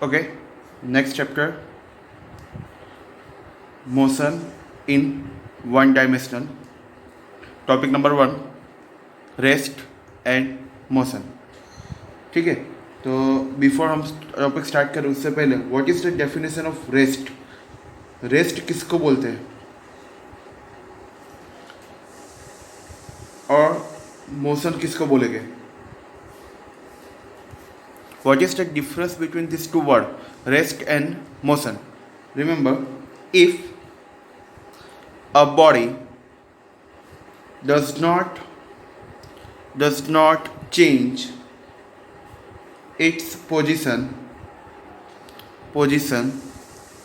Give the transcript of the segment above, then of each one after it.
Okay, next chapter, motion in one dimensional. Topic number 1, rest and motion. ठीक है, तो before हम topic start करें उससे पहले what is the definition of rest. Rest किसको बोलते हैं और मोशन किसको बोलेंगे. What is the difference between this two word, rest and motion. Remember, if a body does not change its position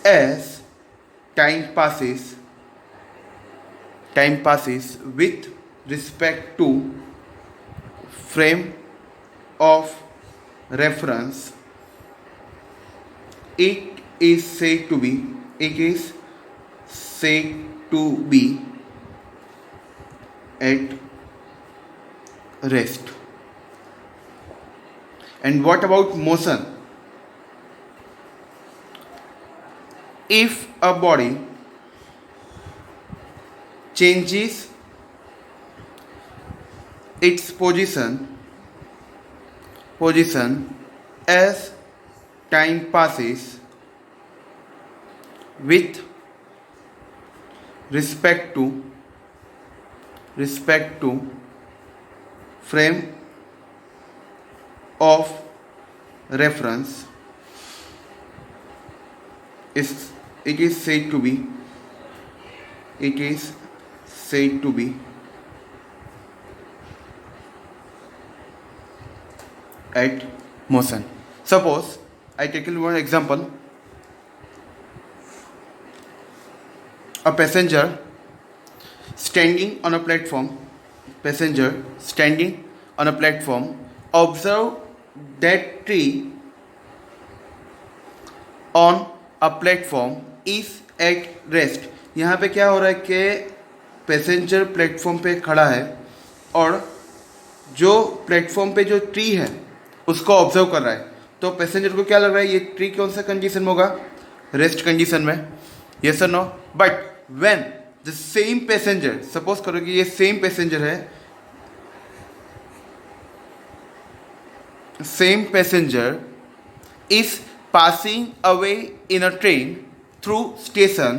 as time passes with respect to frame of reference, it is said to be at rest. And what about motion? If a body changes its position as time passes with respect to frame of reference, it is said to be at motion. Suppose I take one example. A passenger standing on a platform observe that tree on a platform is at rest. यहाँ पे क्या हो रहा है कि passenger platform पे खड़ा है और जो प्लेटफॉर्म पे जो ट्री है उसको ऑब्जर्व कर रहा है. तो पैसेंजर को क्या लग रहा है, ये ट्री कौन सा कंडीशन में होगा, रेस्ट कंडीशन में. यस और no. But when the same passenger, suppose करो कि ये सेम पैसेंजर है, same passenger is passing away in a train through station.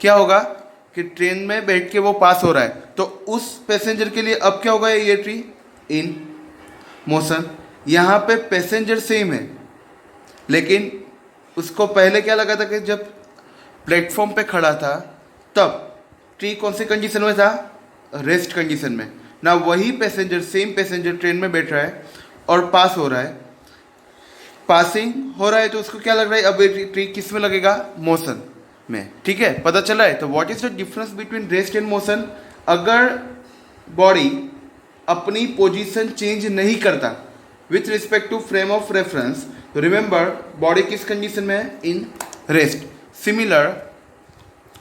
क्या होगा कि ट्रेन में बैठ के वो पास हो रहा है, तो उस पैसेंजर के लिए अब क्या होगा, ये ट्री इन मोशन. यहाँ पे पैसेंजर सेम है, लेकिन उसको पहले क्या लगा था कि जब प्लेटफॉर्म पे खड़ा था तब ट्री कौन सी कंडीशन में था, रेस्ट कंडीशन में. ना वही पैसेंजर, सेम पैसेंजर ट्रेन में बैठ रहा है और पास हो रहा है, पासिंग हो रहा है, तो उसको क्या लग रहा है, अब ट्री किस में लगेगा, मोशन में. ठीक है, पता चला है. तो what is the difference between rest and motion. अगर बॉडी अपनी पोजीशन चेंज नहीं करता with respect to frame of reference, तो रिमेंबर बॉडी किस कंडीशन में है, इन रेस्ट. सिमिलर,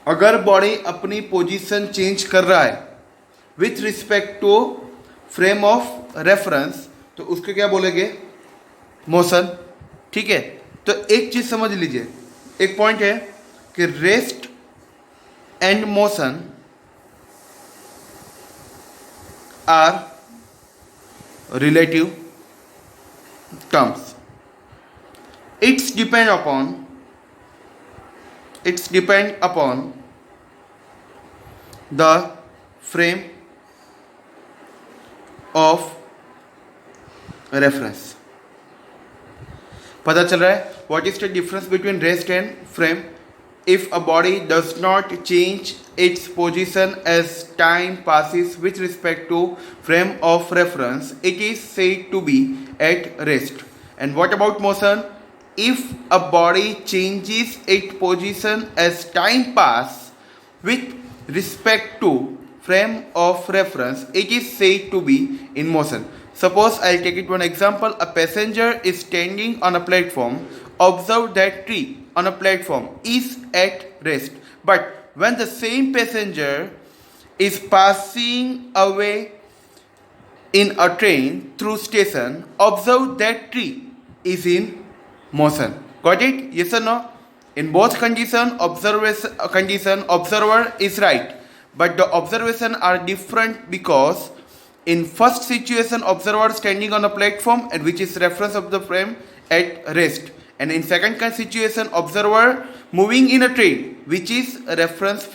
अगर बॉडी अपनी पोजीशन चेंज कर रहा है with respect to frame of reference, तो उसको क्या बोलेंगे, मोशन. ठीक है, तो एक चीज समझ लीजिए, एक पॉइंट है कि rest and motion are relative terms. It's depend upon the frame of reference. पता चल रहा है what is the difference between rest and frame. If a body does not change its position as time passes with respect to frame of reference, it is said to be at rest. And what about motion? If a body changes its position as time passes with respect to frame of reference, it is said to be in motion. Suppose I'll take it one example. A passenger is standing on a platform. Observe that tree on a platform is at rest. But when the same passenger is passing away in a train through station, observe that tree is in motion. Got it? Yes or no? In both condition, observer is right, but the observation are different because in first situation, observer standing on a platform and which is reference of the frame at rest, and in second situation, observer moving in a train, which is a reference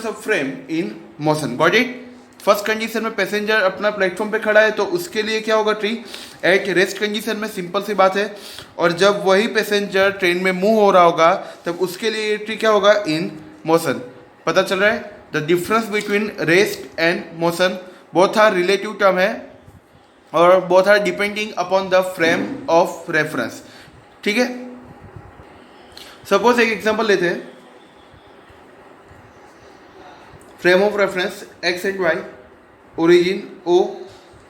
of frame in motion. Got it? First condition में passenger अपना platform पे खड़ा है तो उसके लिए क्या होगा ट्री एट रेस्ट कंडीशन में, सिंपल सी बात है। और जब वही पैसेंजर ट्रेन में मूव हो रहा होगा तब उसके लिए ये ट्री क्या होगा इन मोशन। पता चल रहा है the difference between rest and motion, both are relative term है और both are depending upon the frame of reference. ठीक है, सपोज एक एग्जांपल लेते हैं, frame of reference X and Y, origin O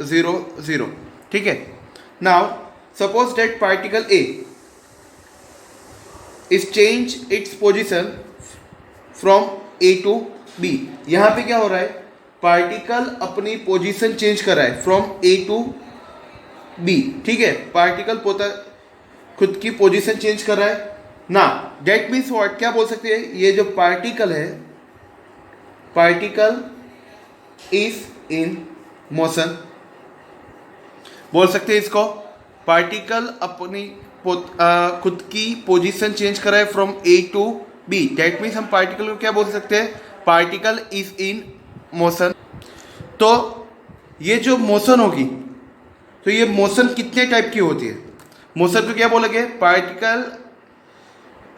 0 0। ठीक है, now suppose that particle A is change its position from A to B. यहां पे क्या हो रहा है, पार्टिकल अपनी पोजीशन चेंज कर रहा है फ्रॉम ए टू बी। ठीक है, पार्टिकल खुद की पोजीशन चेंज कर रहा है ना। दैट मीन्स व्हाट, क्या बोल सकते हैं, ये जो पार्टिकल है, पार्टिकल इज इन मोशन। बोल सकते हैं इसको, पार्टिकल अपनी खुद की पोजीशन चेंज कर रहा है from A to B. That means हम पार्टिकल को क्या बोल सकते हैं, पार्टिकल इज इन मोशन। तो ये जो मोशन होगी, तो ये मोशन कितने टाइप की होती है, मोशन को क्या बोलेंगे, पार्टिकल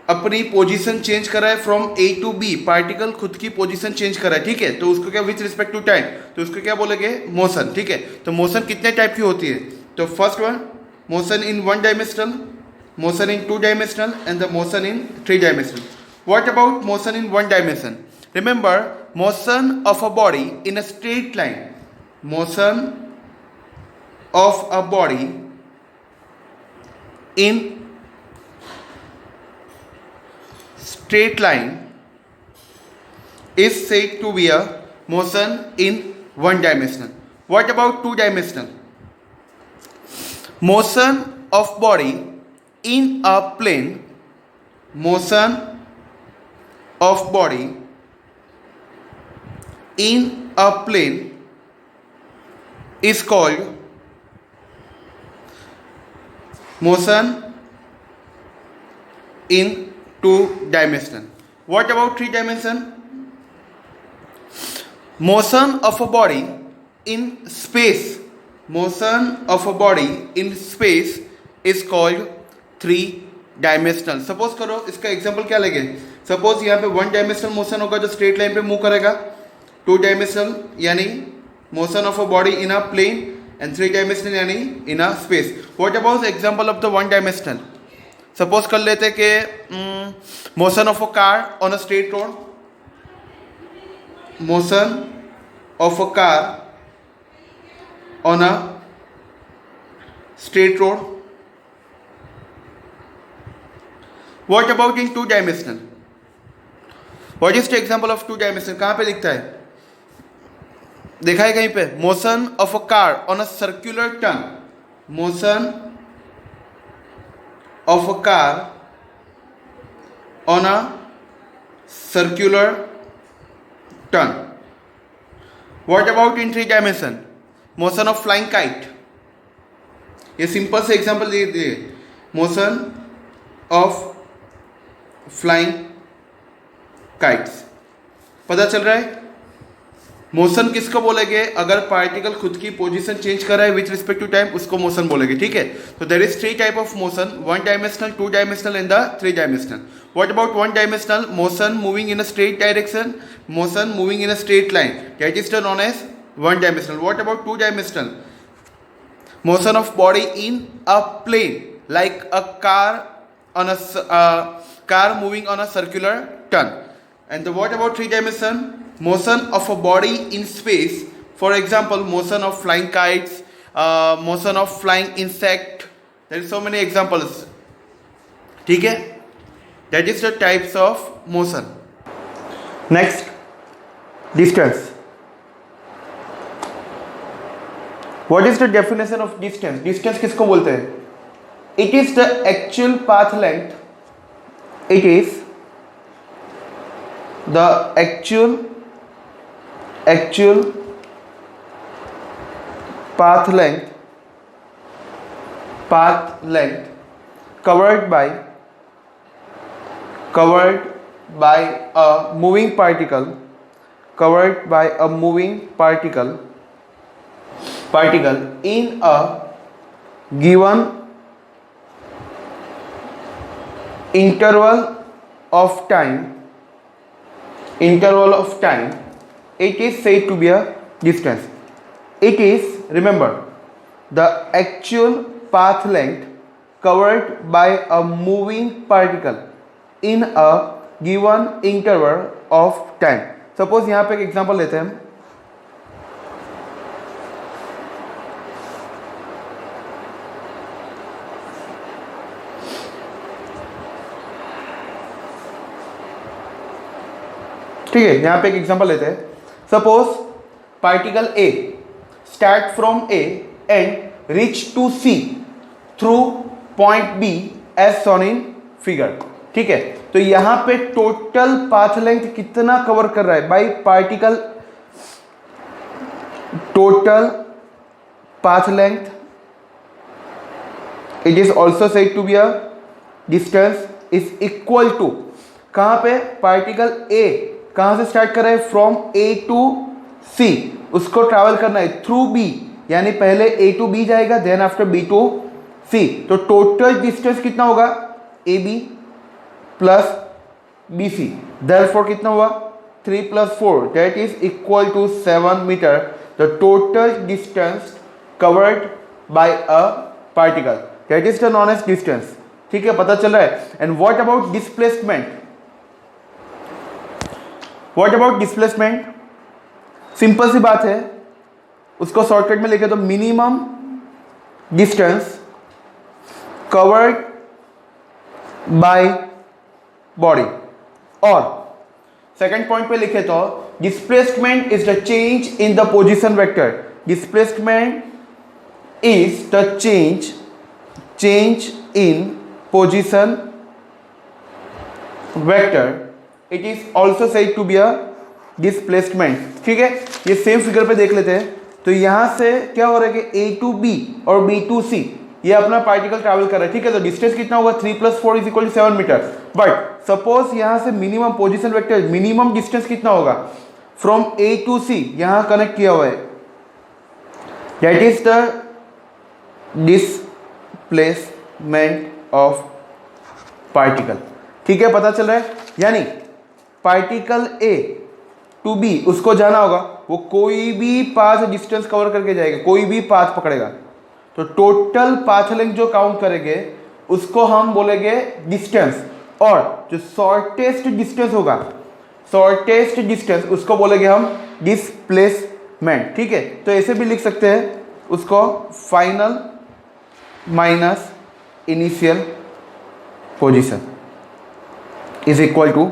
अपनी पोजीशन चेंज कर रहा है from A to B, particle खुद की पोजीशन चेंज कर रहा है। ठीक है, तो उसको क्या विथ रिस्पेक्ट टू टाइम, तो उसको क्या बोलेंगे, मोशन। ठीक है, तो मोशन कितने टाइप की होती है, तो first one motion in one dimensional, motion in to dimensional and the motion in three dimensional. What about motion in one dimension, remember motion of a body in a straight line, motion of a body in straight line is said to be a motion in one dimensional. What about two dimensional? Motion of body in a plane, motion of body in a plane is called motion in two dimension. What about three dimension? Motion of a body in space, motion of a body in space is called three dimensional. Suppose करो इसका example क्या लगे, suppose यहाँ पे one dimensional motion होगा जो straight line पे move करेगा, टू डायमेंशनल यानी motion of a body in a plane, and three dimensional यानी in a space. What about the example of the one dimensional? Suppose कर लेते कि motion of a car on a straight road, motion of a car on a straight road. What about in two dimensional? What is the example of two dimensional? कहाँ पे दिखता है, देखा है कहीं पे, motion of a car on a circular turn, motion of a car on a circular turn. What about in three dimension, motion of flying kite, ये simple से एग्जांपल दे दिए, मोशन ऑफ फ्लाइंग काइट्स। पता चल रहा है, motion किसको बोलेंगे, अगर पार्टिकल खुद की पोजीशन चेंज कर रहा है विथ रिस्पेक्ट टू टाइम, उसको मोशन बोलेंगे। ठीक है, तो there is three type of motion, one dimensional, two dimensional and the three dimensional. What about one dimensional, motion moving in a straight direction, motion moving in a straight line, that is known as one dimensional. What about two dimensional, motion of body in a plane like a car moving on a circular turn. And what about three dimension, motion of a body in space, for example motion of flying kites, motion of flying insect, there is so many examples. ठीक है, that is the types of motion. Next, distance. What is the definition of distance? Distance किसको बोलते हैं, it is the actual path length, it is the actual path length covered by a moving particle in a given interval of time, it is said to be a distance. It is, remember, the actual path length covered by a moving particle in a given interval of time. Suppose यहाँ पे एक example लेते हैं हम, ठीक है, यहाँ पे एक एग्जांपल लेते हैं. Suppose particle a start from A and reach to C through point B as shown in figure. ठीक है, तो यहाँ पे टोटल पाथ लेंथ कितना कवर कर रहा है by particle? Total path length, it is also said to be a distance, is equal to, कहां पे? पार्टिकल ए कहां से स्टार्ट कर रहा है? फ्रॉम ए टू सी, उसको ट्रैवल करना है थ्रू बी, यानी पहले ए टू बी जाएगा, then after B to C. तो टोटल डिस्टेंस कितना होगा? A B plus B C. Therefore कितना हुआ? 3 + 4, that is equal to 7 metre. The total distance covered by a particle, that is the non age distance. ठीक है, पता चल रहा है. And what about displacement? What about displacement? Simple सी बात है, उसको शॉर्टकट में लिखे तो minimum distance covered by body. और सेकंड पॉइंट पे लिखे तो displacement is the change in the position vector. Displacement is the change in position vector. It is also said to be a displacement. ठीक है, ये सेम फिगर पे देख लेते हैं. तो यहां से क्या हो रहा है कि ए टू बी और बी टू सी ये अपना पार्टिकल ट्रैवल कर रहा है. ठीक है, तो डिस्टेंस कितना होगा? 3 + 4 is equal to 7 meter. But suppose यहां से minimum position vector, minimum distance कितना होगा? फ्रॉम ए टू सी यहां कनेक्ट किया हुआ है, that is the displacement of particle. ठीक है, पता चल रहा है. यानी पार्टिकल ए टू बी उसको जाना होगा, वो कोई भी पाथ डिस्टेंस कवर करके जाएगा, कोई भी पाथ पकड़ेगा. तो टोटल पाथ लेंथ जो काउंट करेंगे उसको हम बोलेंगे डिस्टेंस. और जो शॉर्टेस्ट डिस्टेंस होगा, शॉर्टेस्ट डिस्टेंस, उसको बोलेंगे हम डिस्प्लेसमेंट. ठीक है, तो ऐसे भी लिख सकते हैं उसको, final minus initial position is equal to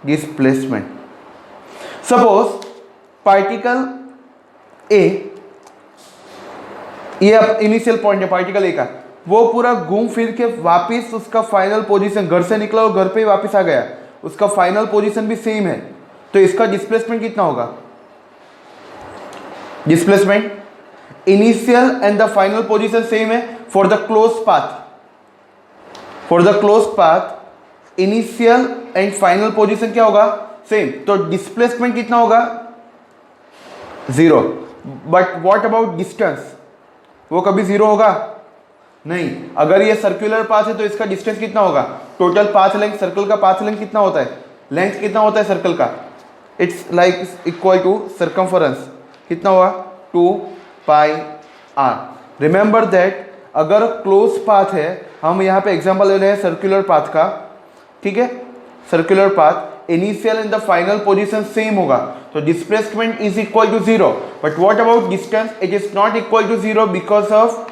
displacement. Suppose particle A, ये इनिशियल पॉइंट है पार्टिकल ए का, वो पूरा घूम फिर के वापस उसका फाइनल पोजीशन, घर से निकला और घर पे ही वापस आ गया, उसका फाइनल पोजीशन भी सेम है. तो इसका डिस्प्लेसमेंट कितना होगा? Displacement initial and the final position same है. For the close path initial and final position क्या होगा? सेम. तो डिस्प्लेसमेंट कितना होगा? 0. But what about distance? वो कभी 0 होगा? नहीं. अगर ये सर्कुलर पाथ है तो इसका डिस्टेंस कितना होगा? टोटल पाथ लेंथ, सर्कल का पाथ लेंथ कितना होता है? लेंथ कितना होता है सर्कल का? It's like equal to circumference. कितना हुआ? 2πr. रिमेंबर दैट अगर क्लोज पाथ है, हम यहाँ पे एग्जांपल ले रहे हैं सर्कुलर पाथ का. ठीक है, circular path initial and the final position same होगा, तो displacement is equal to 0. But what about distance? It is not equal to 0 because of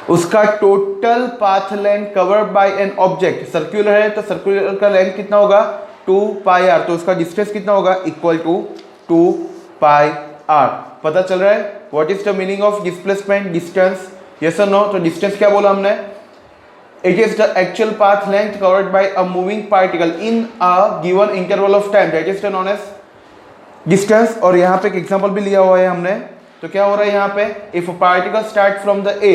उसका total path length covered by an object. Circular है तो circular का length कितना होगा? 2πr. तो उसका डिस्टेंस कितना होगा? Equal to 2πr. पता चल रहा है what is the meaning of displacement, distance? Yes और नो? तो डिस्टेंस क्या बोला हमने? It is the actual path length covered by a moving particle in a given interval of time, that is known as distance. और यहाँ पे एक example भी लिया हुआ है हमने। तो क्या हो रहा है यहाँ पे? If a particle start from the A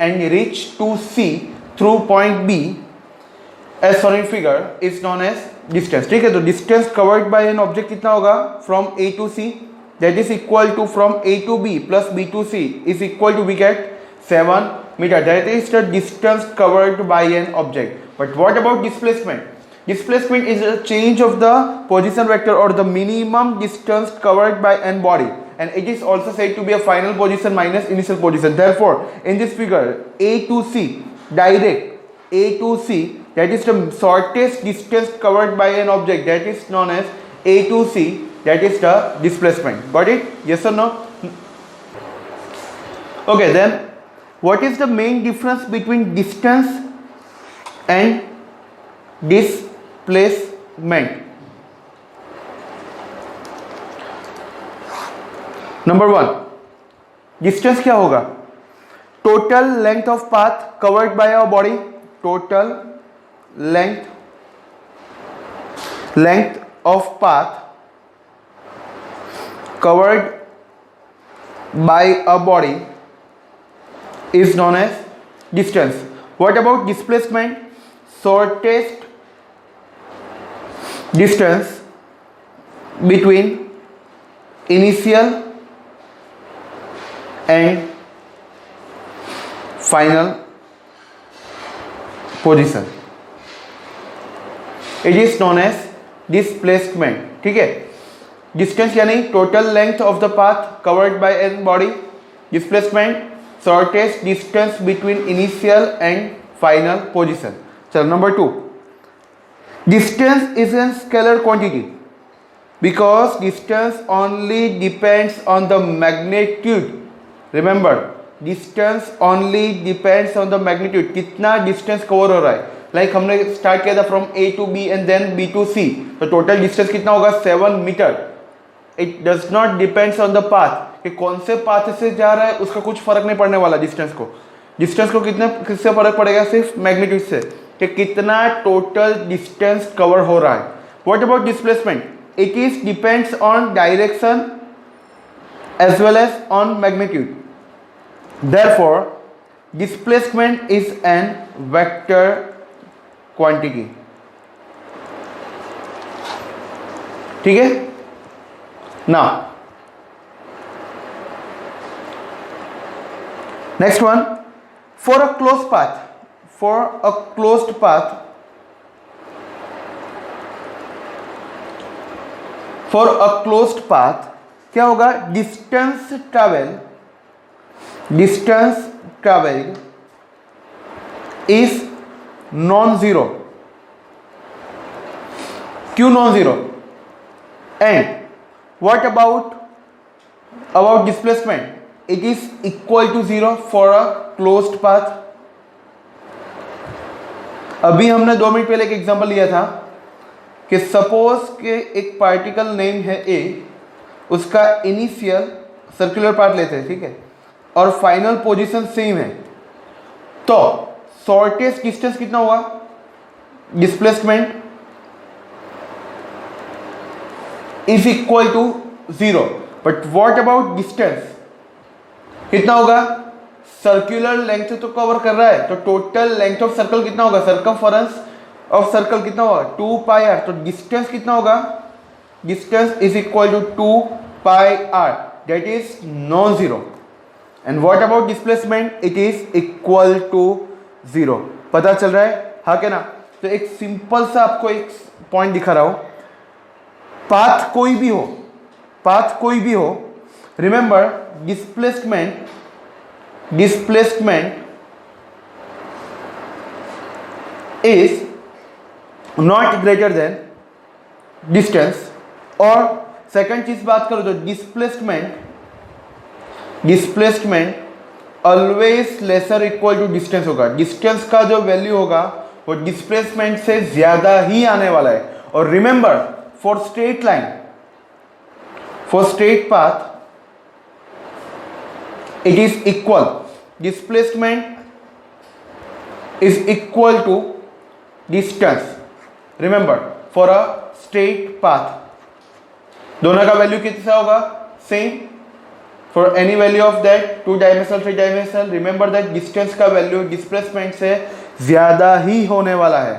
and reach to C through point B as shown in figure is known as distance. ठीक है, तो distance covered by an object कितना होगा? From A to C, that is equal to from A to B plus B to C is equal to we get 7 meter. That is the distance covered by an object. But what about displacement? Displacement is a change of the position vector or the minimum distance covered by an body, and it is also said to be a final position minus initial position. Therefore, in this figure, A to C, direct A to C, that is the shortest distance covered by an object, that is known as A to C, that is the displacement. Got it? Yes or no? Okay, then what is the main difference between distance and displacement? Number 1, distance क्या होगा? Total length of path covered by our body. Total length of path covered by a body is known as distance. What about displacement? Shortest distance between initial and final position, it is known as displacement. ठीक है, distance यानी total length of the path covered by a body, displacement shortest distance between initial and final position. चलो number 2, distance is a scalar quantity because distance only depends on the magnitude. Remember, distance only depends on the magnitude. कितना distance cover हो रहा है? Like हमने start किया था from A to B and then B to C, तो total distance कितना होगा? 7 metre. It does not depends on the path, कि कौन से पाथ से जा रहा है उसका कुछ फर्क नहीं पड़ने वाला डिस्टेंस को। डिस्टेंस को कितने किससे फर्क पड़ेगा? सिर्फ मैग्नीट्यूड से, कि कितना टोटल डिस्टेंस कवर हो रहा है। What about displacement? It is depends on direction as well as on magnitude, therefore displacement is an vector quantity. ठीक है, now next one, for a closed path, क्या होगा? distance travel is non-zero. क्यों non-zero? And what about displacement? It is equal to 0 for a closed path. अभी हमने 2 minute पहले एक example लिया था कि सपोज के एक पार्टिकल नेम है A, उसका इनिशियल सर्कुलर पार्ट लेते हैं, ठीक है, और फाइनल पोजीशन सेम है, तो शॉर्टेस्ट डिस्टेंस कितना होगा? Displacement is equal to 0. But what about distance? कितना होगा? सर्कुलर लेंथ तो कवर कर रहा है, तो टोटल लेंथ ऑफ सर्कल कितना होगा? सर्कमफरेंस ऑफ सर्कल कितना होगा? 2 पाई आर. तो डिस्टेंस कितना होगा? Distance is equal to 2 pi r, that is non zero. And what about displacement? It is equal to 0. पता चल रहा है? हाँ क्या ना? तो एक सिंपल सा आपको एक पॉइंट दिखा रहा हूं. पाथ कोई भी हो, remember displacement is not greater than distance. और सेकंड चीज बात करो तो displacement always lesser equal to distance होगा. डिस्टेंस का जो वैल्यू होगा वो डिस्प्लेसमेंट से ज्यादा ही आने वाला है. और remember for straight line, for straight path it is equal. Displacement is equal to distance. Remember, for a straight path, दोनों का वैल्यू कितना होगा? Same. For any value of that 2 dimensional 3 dimensional, remember that distance का value displacement से ज्यादा ही होने वाला है.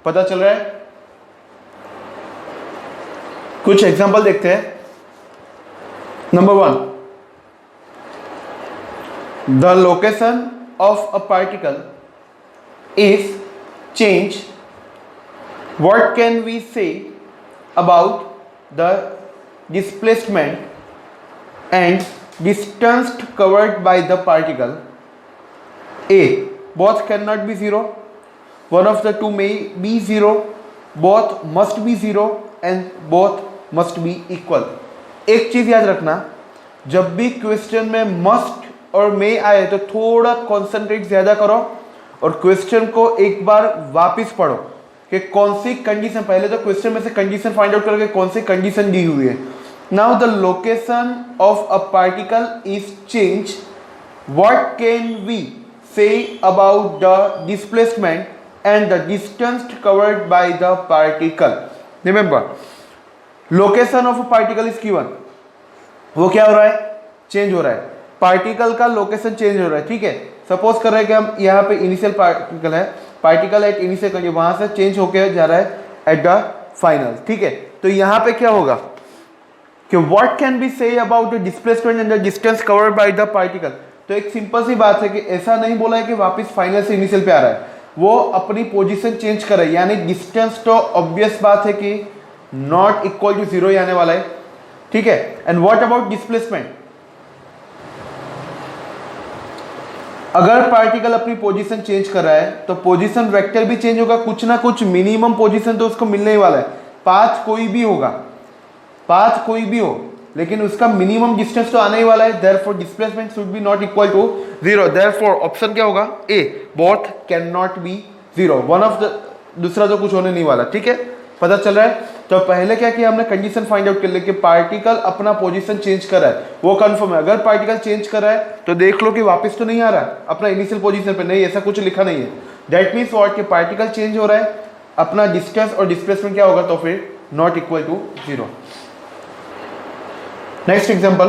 पता चल रहा है? कुछ एग्जांपल देखते हैं. Number 1, the location of a particle is changed. What can we say about the displacement and distance covered by the particle? A. Both cannot be 0. One of the two may be 0. Both must be 0 and both must be equal. एक चीज याद रखना, जब भी question में must और मे आए तो थोड़ा कॉन्सेंट्रेट ज्यादा करो और क्वेश्चन को एक बार वापस पढ़ो कि कौन सी कंडीशन, पहले तो क्वेश्चन में से कंडीशन फाइंड आउट करके कौन सी कंडीशन दी हुई है. Now the location of a particle is change. What can we say about the displacement and the distance covered by the particle? Remember, location of a particle is given. वो क्या हो रहा है? चेंज हो रहा है. पार्टिकल का location change हो रहा है. ठीक है, सपोज कर रहे हैं कि हम यहाँ पे इनिशियल पार्टिकल है, पार्टिकल एट इनिशियल कंडीशन, वहां से चेंज होकर जा रहा है एट द फाइनल. ठीक है, तो यहाँ पे क्या होगा कि व्हाट कैन बी से about the displacement and the distance covered by the particle. तो एक सिंपल सी बात है कि ऐसा नहीं बोला है कि वापस फाइनल से इनिशियल पे आ रहा है, वो अपनी पोजीशन चेंज कर रहा है. यानी डिस्टेंस तो ऑब्वियस बात है कि नॉट इक्वल टू 0 ही आने वाला है. ठीक है, एंड व्हाट अबाउट डिस्प्लेसमेंट? अगर पार्टिकल अपनी पोजीशन चेंज कर रहा है तो पोजीशन वेक्टर भी चेंज होगा. कुछ ना कुछ मिनिमम पोजीशन तो उसको मिलने ही वाला है. पाथ कोई भी होगा, पाथ कोई भी हो, लेकिन उसका मिनिमम डिस्टेंस तो आने ही वाला है. Therefore displacement should be not equal to 0. Therefore option क्या होगा? A. Both can not be 0. One of the, दूसरा तो कुछ होने नहीं वाला. ठीक है, पता चल रहा है? तो पहले क्या किया हमने? कंडीशन फाइंड आउट कर ले कि पार्टिकल अपना पोजीशन चेंज कर रहा है, वो कंफर्म है. अगर पार्टिकल चेंज कर रहा है तो देख लो कि वापस तो नहीं आ रहा है अपना इनिशियल पोजीशन पे. नहीं, ऐसा कुछ लिखा नहीं है. दैट मीन्स व्हाट, कि पार्टिकल चेंज हो रहा है, अपना डिस्टेंस और डिस्प्लेसमेंट क्या होगा? तो फिर not equal to 0. Next example,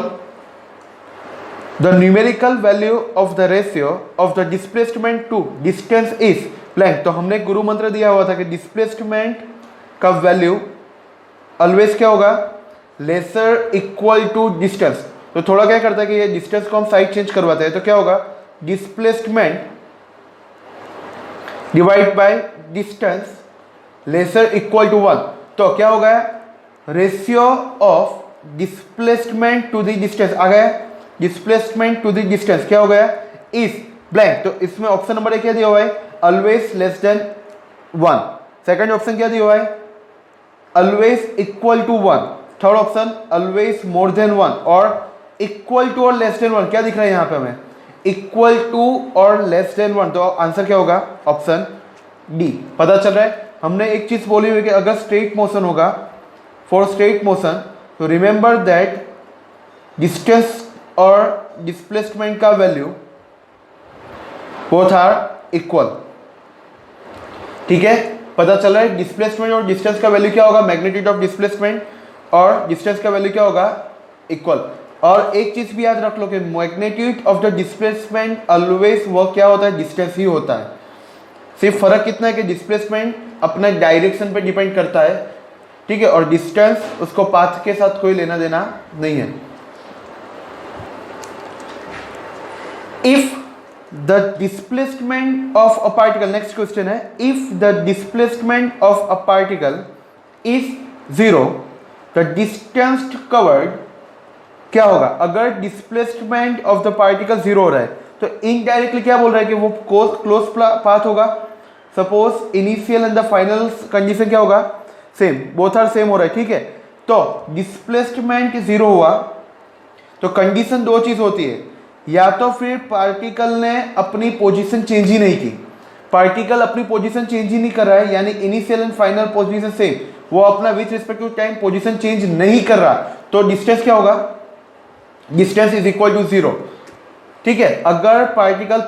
the numerical value of the ratio of the displacement to distance is blank. तो हमने गुरु मंत्र दिया हुआ था कि डिस्प्लेसमेंट का वैल्यू ऑलवेज क्या होगा? Lesser equal to distance. तो थोड़ा क्या करता है कि ये डिस्टेंस को हम साइड चेंज करवाते हैं, तो क्या होगा? Displacement divide by distance lesser equal to 1. तो क्या होगा? Ratio of displacement to the distance आ गया. डिस्प्लेसमेंट टू द डिस्टेंस क्या हो गया? Is blank. तो इसमें ऑप्शन नंबर ए क्या दिया हुआ है? Always less than 1. Second option क्या दिया हुआ है? Always equal to 1. Third option always more than 1 और इक्वल टू और लेस देन 1. क्या दिख रहा है यहाँ पे हमें? इक्वल टू और लेस देन 1. तो आंसर क्या होगा? Option D. पता चल रहा है? हमने एक चीज बोली हुई कि अगर स्ट्रेट मोशन होगा, फॉर स्ट्रेट मोशन, तो रिमेंबर दैट डिस्टेंस और डिस्प्लेसमेंट का वैल्यू बोथ आर इक्वल. ठीक है, पता चल रहा है? डिस्प्लेसमेंट और डिस्टेंस का वैल्यू क्या होगा? मैग्नीट्यूड ऑफ डिस्प्लेसमेंट और डिस्टेंस का वैल्यू क्या होगा? इक्वल. और एक चीज भी याद रख लो कि magnitude of the displacement always वो क्या होता है? डिस्टेंस ही होता है. सिर्फ फर्क कितना है कि डिस्प्लेसमेंट अपने डायरेक्शन पे डिपेंड करता है. ठीक है, और डिस्टेंस उसको पाथ के साथ कोई लेना देना नहीं है. If the displacement of a particle, next question है, if the displacement of a particle is 0, the distance covered क्या होगा? अगर displacement of the particle 0 हो रहा है तो indirectly क्या बोल रहा है कि वो close path होगा. Suppose initial and the final condition क्या होगा? सेम, बोथ आर सेम हो रहा है. ठीक है, तो डिस्प्लेसमेंट 0 हुआ तो कंडीशन दो चीज होती है, या तो फिर पार्टिकल ने अपनी पोजीशन चेंज ही नहीं की, पार्टिकल अपनी पोजीशन चेंज ही नहीं कर रहा है, यानी initial and final position same, वो अपना with respect to time position change नहीं कर रहा, तो डिस्टेंस क्या होगा? Distance is equal to 0. ठीक है, अगर पार्टिकल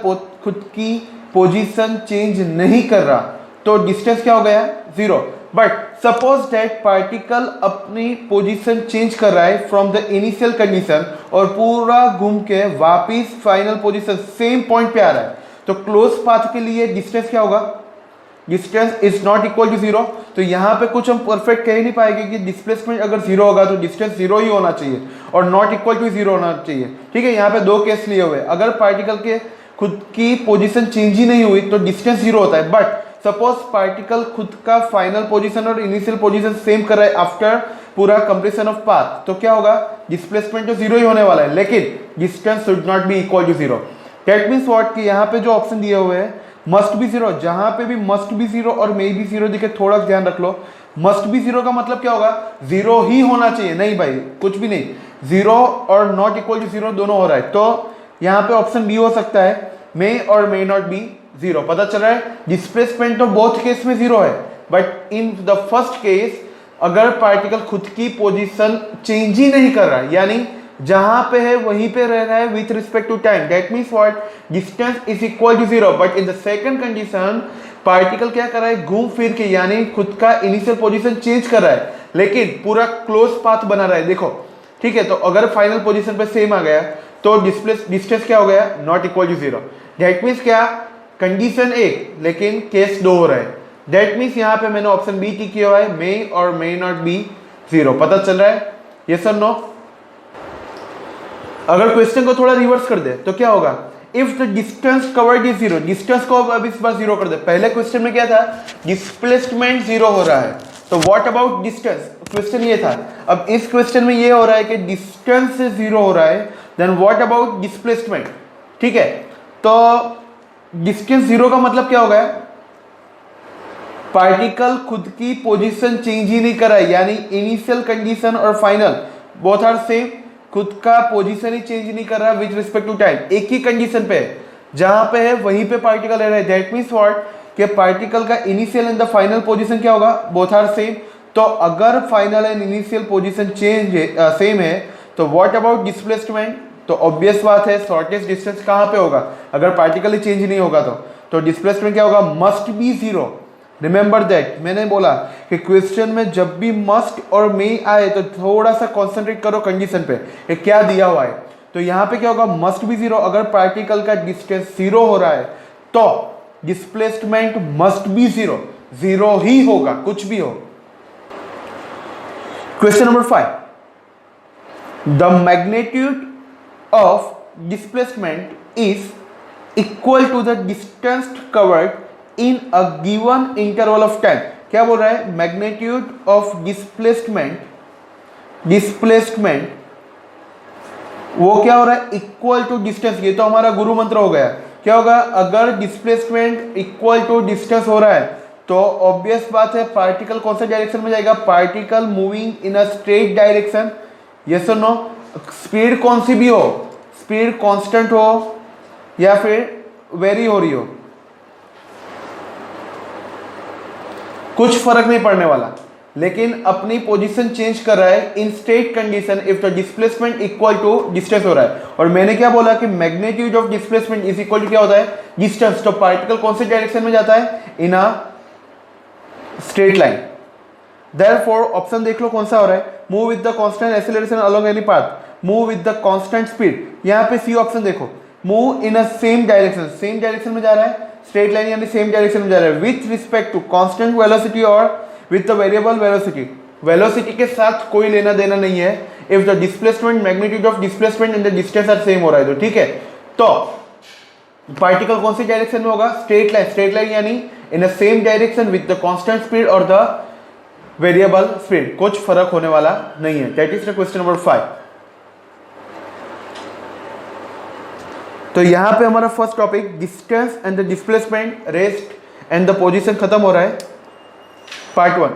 खुद की पोजीशन चेंज नहीं कर रहा तो डिस्टेंस क्या हो गया, zero. But suppose that particle अपनी पोजीशन चेंज कर रहा है फ्रॉम द इनिशियल कंडीशन और पूरा घूम के वापिस फाइनल पोजीशन सेम पॉइंट पे आ रहा है, तो क्लोज पाथ के लिए डिस्टेंस क्या होगा, distance is not equal to zero. तो यहाँ पे कुछ हम परफेक्ट कह ही नहीं पाएंगे कि डिस्प्लेसमेंट अगर जीरो होगा तो डिस्टेंस जीरो ही होना चाहिए और नॉट इक्वल टू जीरो होना चाहिए। ठीक है, यहाँ पे दो केस लिए हुए, अगर पार्टिकल के खुद की पोजीशन चेंज ही नहीं हुई तो डिस्टेंस जीरो होता है। बट सपोज पार्टिकल खुद का फाइनल पोजीशन और इनिशियल पोजीशन सेम कर रहा है आफ्टर पूरा कंप्लीशन ऑफ पाथ, तो क्या होगा, डिस्प्लेसमेंट तो जीरो ही होने वाला है, लेकिन distance should not be equal to zero. That means what कि यहाँ पे जो ऑप्शन दिए हुए हैं मस्ट बी जीरो, जहां पे भी मस्ट बी जीरो और मे बी जीरो दिखे थोड़ा ध्यान रख लो। मस्ट बी जीरो का मतलब क्या होगा, जीरो ही होना चाहिए, नहीं भाई कुछ भी नहीं, जीरो और नॉट इक्वल टू जीरो दोनों हो रहा है। तो यहाँ पे ऑप्शन बी हो सकता है, मे और मे नॉट बी जीरो। पता चल रहा है डिस्प्लेसमेंट तो बोथ केस में जीरो है, but in the first case अगर पार्टिकल खुद की पोजीशन चेंज ही नहीं कर रहा है, यानी जहां पे है वहीं पे रह रहा है with respect to time, that means what, distance is equal to zero. But in the second condition particle क्या कर रहा है, घूम फिर के, यानी खुद का इनिशियल पोजीशन चेंज कर रहा है लेकिन पूरा क्लोज पाथ बना रहा है। देखो ठीक है, तो अगर फाइनल पोजीशन पे सेम आ गया तो डिस्टेंस क्या हो गया, not equal to zero. That means क्या, कंडीशन एक लेकिन केस दो हो रहा है। दैट मीन्स यहाँ पे मैंने ऑप्शन बी टिक किया हुआ है, मे और मे नॉट बी जीरो। पता चल रहा है, यस और नो। अगर क्वेश्चन को थोड़ा रिवर्स कर दे तो क्या होगा, if the distance covered is zero, distance को अब इस बार जीरो कर दे। पहले क्वेश्चन में क्या था, डिस्प्लेसमेंट जीरो हो रहा है, तो व्हाट अबाउट डिस्टेंस, क्वेश्चन ये था। अब इस क्वेश्चन में ये हो रहा है कि डिस्टेंस से जीरो हो रहा है, देन व्हाट अबाउट डिस्प्लेसमेंट। ठीक है, तो डिस्टेंस जीरो का मतलब क्या होगा, पार्टिकल खुद की पोजीशन चेंज ही नहीं कर रहा है, यानी इनिशियल कंडीशन और फाइनल बोथ आर सेम, खुद का पोजीशन ही चेंज नहीं कर रहा विद रिस्पेक्ट टू टाइम, एक ही कंडीशन पे है, जहां पे है वहीं पे पार्टिकल रह रहा है। दैट मींस व्हाट कि पार्टिकल का initial and the final position क्या होगा, बोथ आर सेम। तो अगर final and initial position change same है तो व्हाट अबाउट डिस्प्लेसमेंट, तो ऑब्वियस बात है शॉर्टेस्ट डिस्टेंस कहां पे होगा, अगर पार्टिकल ही चेंज नहीं होगा तो डिस्प्लेसमेंट क्या होगा, must be zero. Remember that, मैंने बोला कि क्वेश्चन में जब भी मस्ट और मे आए तो थोड़ा सा कॉन्सेंट्रेट करो कंडीशन पे कि क्या दिया हुआ है। तो यहाँ पे क्या होगा, मस्ट बी जीरो, अगर पार्टिकल का डिस्टेंस जीरो हो रहा है तो displacement must be zero, zero ही होगा कुछ भी हो। Question number 5, the magnitude of displacement is equal to the distance covered in a given interval of time. क्या बोल रहा है, मैग्नीट्यूड ऑफ डिस्प्लेसमेंट वो क्या हो रहा है, इक्वल टू डिस्टेंस। ये तो हमारा गुरु मंत्र हो गया। क्या होगा, अगर डिस्प्लेसमेंट इक्वल टू डिस्टेंस हो रहा है तो ऑब्वियस बात है पार्टिकल कौन सा डायरेक्शन में जाएगा, particle moving in a straight direction, yes और नो। स्पीड कौन सी भी हो, स्पीड कांस्टेंट हो या फिर वेरी हो रही हो, कुछ फर्क नहीं पड़ने वाला, लेकिन अपनी पोजीशन चेंज कर रहा है in state condition if the displacement equal to distance हो रहा है। और मैंने क्या बोला कि magnitude of displacement is equal to क्या होता है, डिस्टेंस। तो पार्टिकल कौन से डायरेक्शन में जाता है, in a straight line. Therefore option देख लो कौन सा हो रहा है, move with the constant acceleration along any path, move with the constant speed. यहाँ पे सी ऑप्शन देखो, move in a same direction, same direction में जा रहा है, स्ट्रेट लाइन यानी सेम डायरेक्शन में जा रहा है, with respect to constant velocity और with the variable velocity. Velocity के साथ कोई लेना देना नहीं है, if the displacement magnitude of displacement and the distance are same हो रहा है तो ठीक है। तो पार्टिकल कौन सी डायरेक्शन में होगा, स्ट्रेट लाइन, स्ट्रेट लाइन यानी in a same direction with the constant speed और द वेरिएबल स्पीड, कुछ फर्क होने वाला नहीं है। That is the question number 5। तो यहां पे हमारा first topic distance and the displacement, rest and the position खत्म हो रहा है, पार्ट 1।